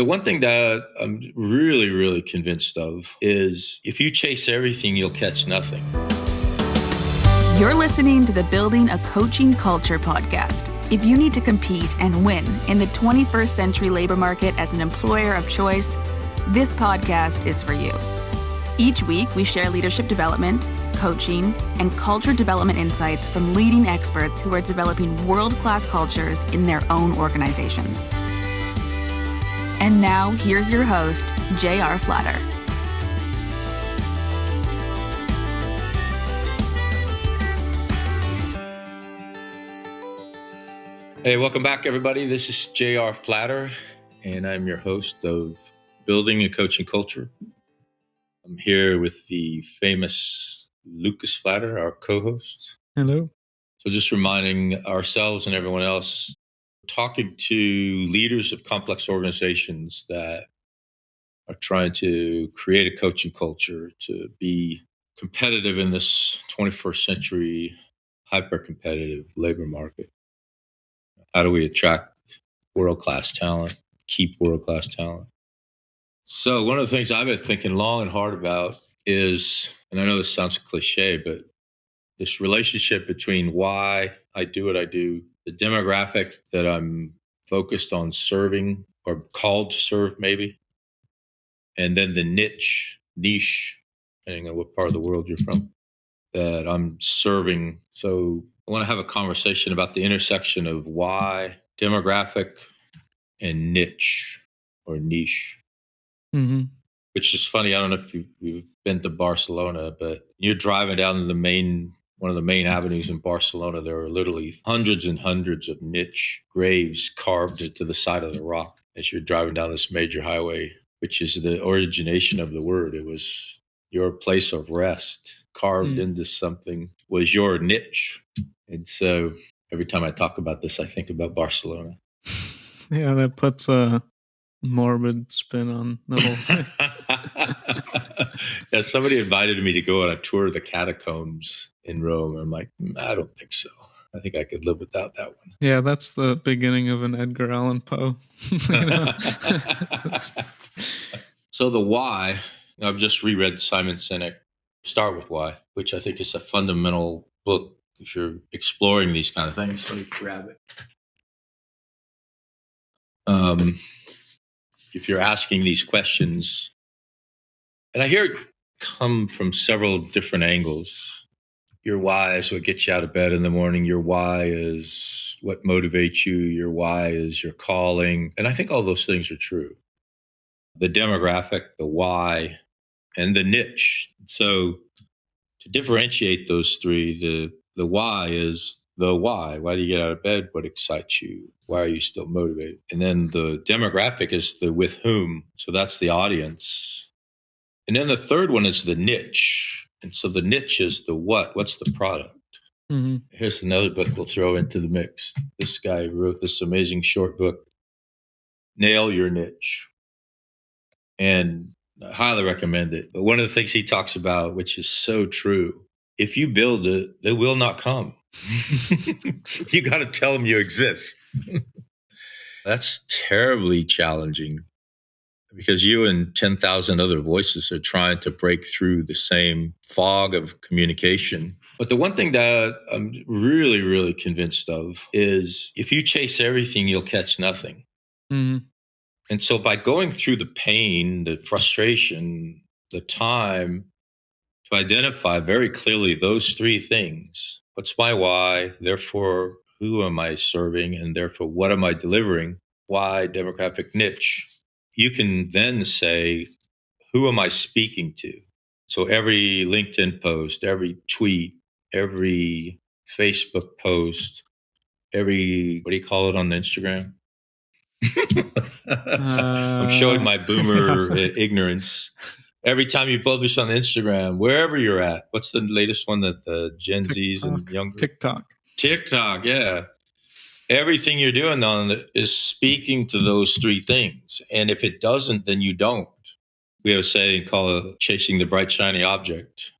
The one thing that I'm really, really convinced of is if you chase everything, you'll catch nothing. You're listening to the Building a Coaching Culture podcast. If you need to compete and win in the 21st century labor market as an employer of choice, this podcast is for you. Each week, we share leadership development, coaching, and culture development insights from leading experts who are developing world-class cultures in their own organizations. And now, here's your host, J.R. Flatter. Hey, welcome back, everybody. This is J.R. Flatter, and I'm your host of Building a Coaching Culture. I'm here with the famous Lucas Flatter, our co-host. Hello. So just reminding ourselves and everyone else, talking to leaders of complex organizations that are trying to create a coaching culture to be competitive in this 21st century hyper-competitive labor market. How do we attract world-class talent, keep world-class talent? So one of the things I've been thinking long and hard about is, and I know this sounds cliche, but this relationship between why I do what I do, the demographic that I'm focused on serving or called to serve maybe, and then the niche, depending on what part of the world you're from, that I'm serving. So I want to have a conversation about the intersection of why, demographic, and niche or niche. Mm-hmm. Which is funny. I don't know if you've been to Barcelona, but you're driving down one of the main avenues in Barcelona. There are literally hundreds and hundreds of niche graves carved into the side of the rock as you're driving down this major highway, which is the origination of the word. It was your place of rest carved into something, was your niche. And so every time I talk about this, I think about Barcelona. Yeah, that puts a morbid spin on the whole thing. Yeah, somebody invited me to go on a tour of the catacombs in Rome. I'm like, I don't think so. I think I could live without that one. Yeah, that's the beginning of an Edgar Allan Poe. So the why, I've just reread Simon Sinek, Start With Why, which I think is a fundamental book if you're exploring these kind of things. Let me grab it. If you're asking these questions, and I hear it come from several different angles. Your why is what gets you out of bed in the morning. Your why is what motivates you. Your why is your calling. And I think all those things are true. The demographic, the why, and the niche. So to differentiate those three, the why is the why. Why do you get out of bed? What excites you? Why are you still motivated? And then the demographic is the with whom. So that's the audience. And then the third one is the niche. And so the niche is the what? What's the product? Mm-hmm. Here's another book we'll throw into the mix. This guy wrote this amazing short book, Nail Your Niche. And I highly recommend it. But one of the things he talks about, which is so true, if you build it, they will not come. You got to tell them you exist. That's terribly challenging because you and 10,000 other voices are trying to break through the same fog of communication. But the one thing that I'm really, really convinced of is if you chase everything, you'll catch nothing. Mm-hmm. And so by going through the pain, the frustration, the time to identify very clearly those three things, what's my why, therefore who am I serving, and therefore what am I delivering, why, demographic, niche, you can then say, who am I speaking to? So every LinkedIn post, every tweet, every Facebook post, every, what do you call it on Instagram? I'm showing my boomer ignorance. Every time you publish on Instagram, wherever you're at, what's the latest one that the Gen Zs and younger? TikTok, yeah. Everything you're doing on it is speaking to those three things. And if it doesn't, then you don't. We have a saying called chasing the bright, shiny object.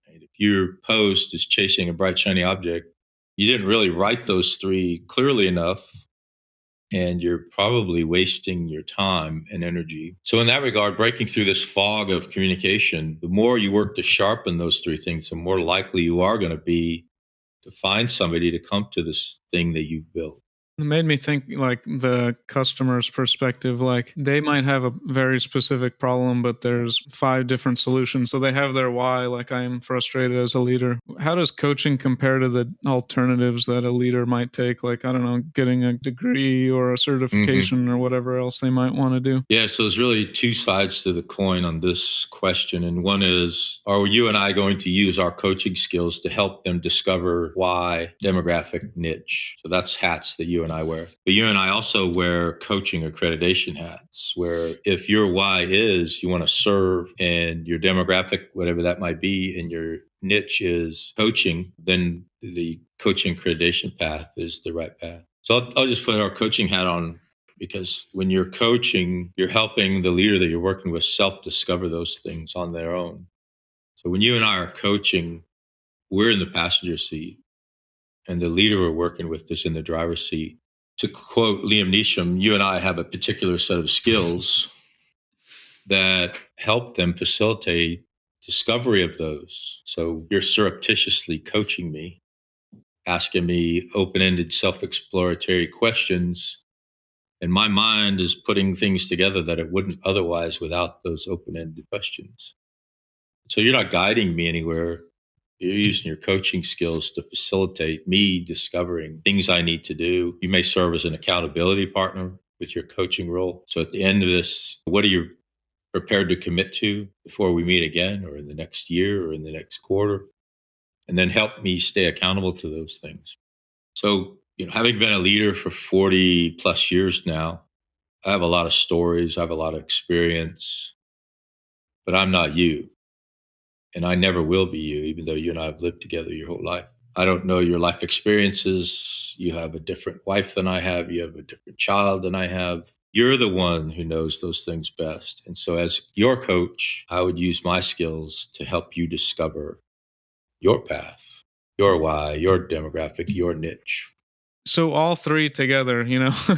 If your post is chasing a bright, shiny object, you didn't really write those three clearly enough. and you're probably wasting your time and energy. So in that regard, breaking through this fog of communication, the more you work to sharpen those three things, the more likely you are going to be to find somebody to come to this thing that you've built. It made me think like the customer's perspective, like they might have a very specific problem, but there's 5 different solutions. So they have their why, like I'm frustrated as a leader. How does coaching compare to the alternatives that a leader might take? Like, I don't know, getting a degree or a certification or whatever else they might want to do. Yeah, so there's really two sides to the coin on this question. And one is, are you and I going to use our coaching skills to help them discover why, demographic, niche? So that's hats that you and I wear. But you and I also wear coaching accreditation hats, where if your why is you want to serve and your demographic, whatever that might be, and your niche is coaching, then the coaching accreditation path is the right path. So I'll just put our coaching hat on, because when you're coaching, you're helping the leader that you're working with self-discover those things on their own. So when you and I are coaching, we're in the passenger seat, and the leader we're working with is in the driver's seat. To quote Liam Neeson, you and I have a particular set of skills that help them facilitate discovery of those. So you're surreptitiously coaching me, asking me open-ended, self-exploratory questions, and my mind is putting things together that it wouldn't otherwise without those open-ended questions. So you're not guiding me anywhere. You're using your coaching skills to facilitate me discovering things I need to do. You may serve as an accountability partner with your coaching role. So at the end of this, what are you prepared to commit to before we meet again, or in the next year, or in the next quarter? And then help me stay accountable to those things. So, having been a leader for 40 plus years now, I have a lot of stories, I have a lot of experience, but I'm not you. And I never will be you, even though you and I have lived together your whole life. I don't know your life experiences. You have a different wife than I have. You have a different child than I have. You're the one who knows those things best. And so as your coach, I would use my skills to help you discover your path, your why, your demographic, your niche. So all 3 together,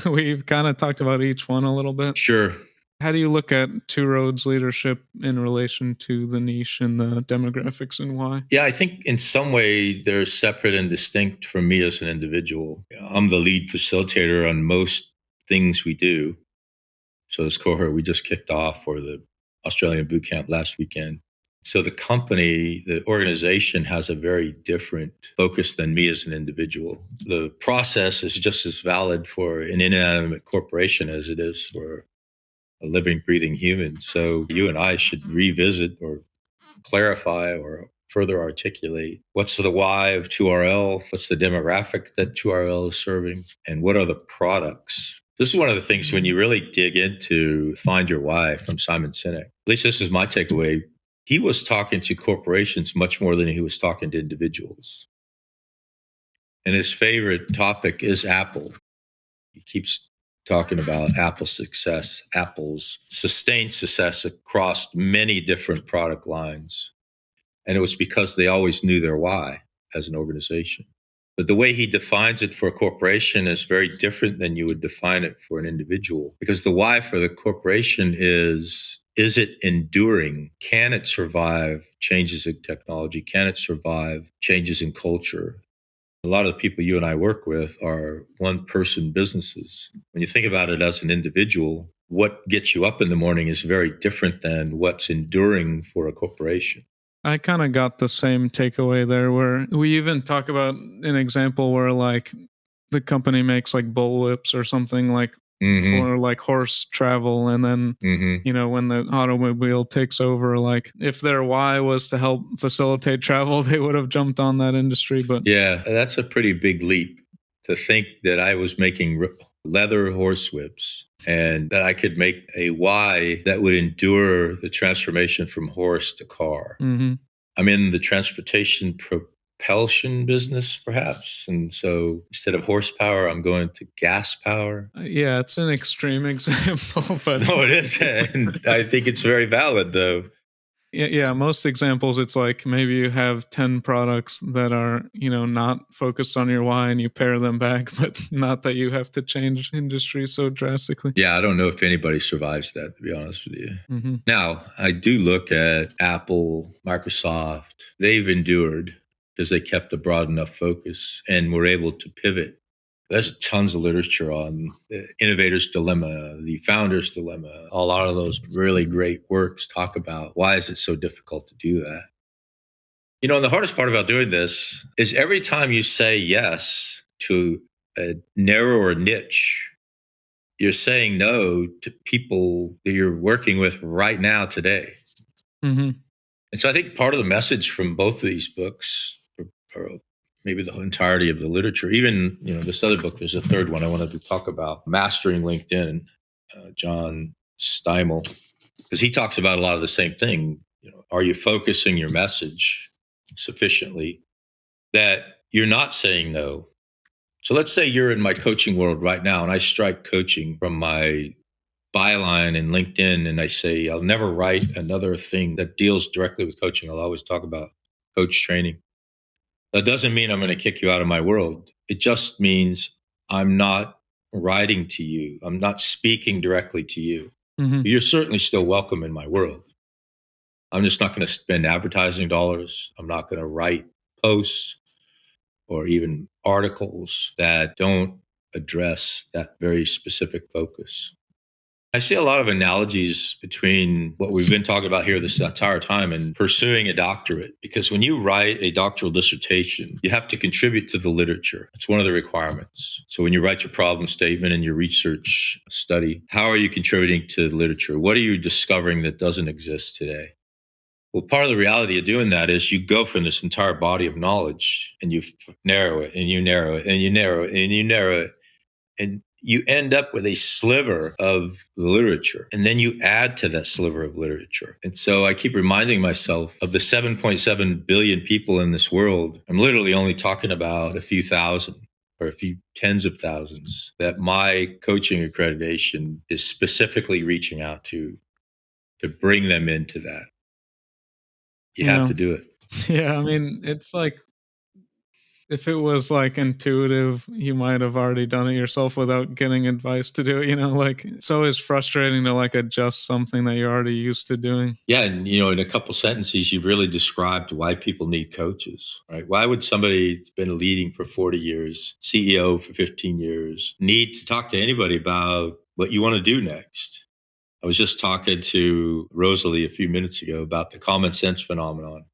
we've kind of talked about each one a little bit. Sure. How do you look at Two Roads leadership in relation to the niche and the demographics and why? Yeah, I think in some way they're separate and distinct from me as an individual. I'm the lead facilitator on most things we do. So this cohort we just kicked off for the Australian boot camp last weekend. So the company, the organization has a very different focus than me as an individual. The process is just as valid for an inanimate corporation as it is for a living, breathing human. So you and I should revisit or clarify or further articulate what's the why of 2RL, what's the demographic that 2RL is serving, and what are the products. This is one of the things when you really dig into Find Your Why from Simon Sinek. At least this is my takeaway. He was talking to corporations much more than he was talking to individuals. And his favorite topic is Apple. He keeps talking about Apple's success, Apple's sustained success across many different product lines. And it was because they always knew their why as an organization. But the way he defines it for a corporation is very different than you would define it for an individual. Because the why for the corporation is it enduring? Can it survive changes in technology? Can it survive changes in culture? A lot of the people you and I work with are one-person businesses. When you think about it as an individual, what gets you up in the morning is very different than what's enduring for a corporation. I kind of got the same takeaway there, where we even talk about an example where like the company makes like bullwhips or something like for like horse travel. And then, when the automobile takes over, like if their why was to help facilitate travel, they would have jumped on that industry. But yeah, that's a pretty big leap to think that I was making leather horse whips and that I could make a why that would endure the transformation from horse to car. I'm in the transportation propulsion business, perhaps. And so instead of horsepower, I'm going to gas power. Yeah, it's an extreme example, but no, it is. And I think it's very valid, though. Yeah, most examples, it's like maybe you have 10 products that are, not focused on your why and you pare them back, but not that you have to change industry so drastically. Yeah, I don't know if anybody survives that, to be honest with you. Mm-hmm. Now, I do look at Apple, Microsoft. They've endured because they kept a broad enough focus and were able to pivot. There's tons of literature on the innovator's dilemma, the founder's dilemma. A lot of those really great works talk about why is it so difficult to do that. And the hardest part about doing this is every time you say yes to a narrower niche, you're saying no to people that you're working with right now today. Mm-hmm. And so I think part of the message from both of these books, or maybe the entirety of the literature, even this other book, there's a third one I wanted to talk about, Mastering LinkedIn, John Steimel, because he talks about a lot of the same thing. Are you focusing your message sufficiently that you're not saying no? So let's say you're in my coaching world right now and I strike coaching from my byline in LinkedIn and I say, I'll never write another thing that deals directly with coaching. I'll always talk about coach training. That doesn't mean I'm going to kick you out of my world. It just means I'm not writing to you. I'm not speaking directly to you. Mm-hmm. You're certainly still welcome in my world. I'm just not going to spend advertising dollars. I'm not going to write posts or even articles that don't address that very specific focus. I see a lot of analogies between what we've been talking about here this entire time and pursuing a doctorate. Because when you write a doctoral dissertation, you have to contribute to the literature. It's one of the requirements. So when you write your problem statement and your research study, how are you contributing to the literature? What are you discovering that doesn't exist today? Well, part of the reality of doing that is you go from this entire body of knowledge and you narrow it and you narrow it and you narrow it and you narrow it. And you end up with a sliver of the literature. And then you add to that sliver of literature. And so I keep reminding myself of the 7.7 billion people in this world. I'm literally only talking about a few thousand or a few tens of thousands that my coaching accreditation is specifically reaching out to bring them into that. You have to do it. Yeah, I mean, it's like, if it was like intuitive, you might have already done it yourself without getting advice to do it. Like it's always frustrating to like adjust something that you're already used to doing. Yeah. And, in a couple sentences, you've really described why people need coaches, right? Why would somebody that's been leading for 40 years, CEO for 15 years, need to talk to anybody about what you want to do next? I was just talking to Rosalie a few minutes ago about the common sense phenomenon.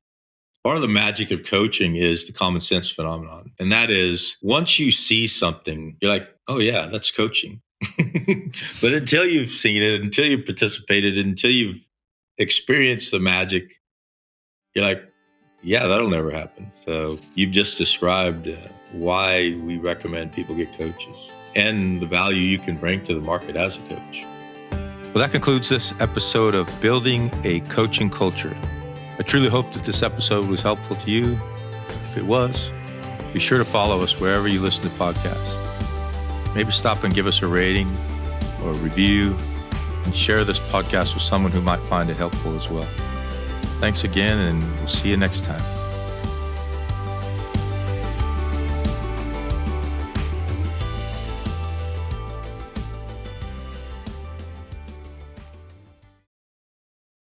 Part of the magic of coaching is the common sense phenomenon. And that is once you see something, you're like, oh yeah, that's coaching. But until you've seen it, until you've participated, until you've experienced the magic, you're like, yeah, that'll never happen. So you've just described why we recommend people get coaches and the value you can bring to the market as a coach. Well, that concludes this episode of Building a Coaching Culture. I truly hope that this episode was helpful to you. If it was, be sure to follow us wherever you listen to podcasts. Maybe stop and give us a rating or a review and share this podcast with someone who might find it helpful as well. Thanks again, and we'll see you next time.